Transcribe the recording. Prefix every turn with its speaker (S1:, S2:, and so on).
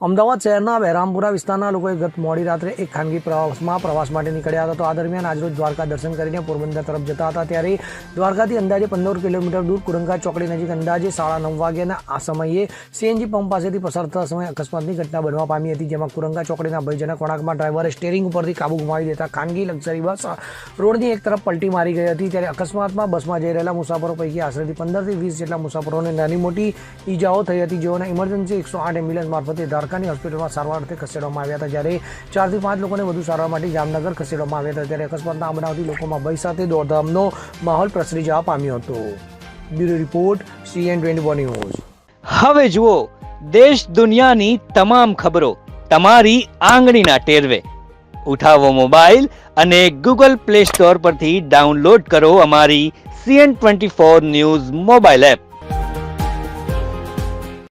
S1: અમદાવાદ શહેરના બહેરામપુરા વિસ્તારના લોકોએ ગત મોડી રાત્રે એક ખાનગી પ્રવાસ માટે નીકળ્યા હતા. તો આ દરમિયાન આજરોજ દ્વારકા દર્શન કરીને પોરબંદર તરફ જતા હતા. ત્યારે દ્વારકાથી અંદાજે 15 કિલોમીટર દૂર કુરંગા ચોકડી નજીક અંદાજે 9:30 વાગ્યાના આ સમયે સીએનજી પંપ પાસેથી પસાર થતા સમયે અકસ્માતની ઘટના બનવા પામી હતી. જેમાં કુરંગા ચોકડીના ભયજનક વળાંકમાં ડ્રાઈવરે સ્ટીયરિંગ ઉપરથી કાબુ ગુમાવી દેતા ખાનગી લક્ઝરી બસ રોડની એક તરફ પલટી મારી ગઈ હતી. ત્યારે અકસ્માતમાં બસમાં જઈ રહેલા મુસાફરો પૈકી આશરેથી 15 થી 20 જેટલા મુસાફરોને નાની મોટી ઈજાઓ થઈ હતી, જેઓને ઇમરજન્સી 108 એમ્બ્યુલન્સ મારફતે દ્વારકાની હોસ્પિટલમાં સારવાર અર્થે ખસેડવામાં આવ્યા હતા. જ્યારે 4 થી 5 લોકોને વધુ સારવાર માટે જામનગર ખસેડવામાં આવ્યા હતા. ત્યારે અકસ્માતના આ બનાવથી લોકોમાં ભય સાથે દોડધામનો માહોલ પ્રસરી જવા પામ્યો હતો. Bureau report CN24 news.
S2: હવે જુઓ દેશ દુનિયાની તમામ ખબરો તમારી આંગળીના ટેરવે. ઉઠાવો મોબાઈલ અને Google Play Store પરથી ડાઉનલોડ કરો અમારી CN24 ન્યૂઝ મોબાઈલ એપ.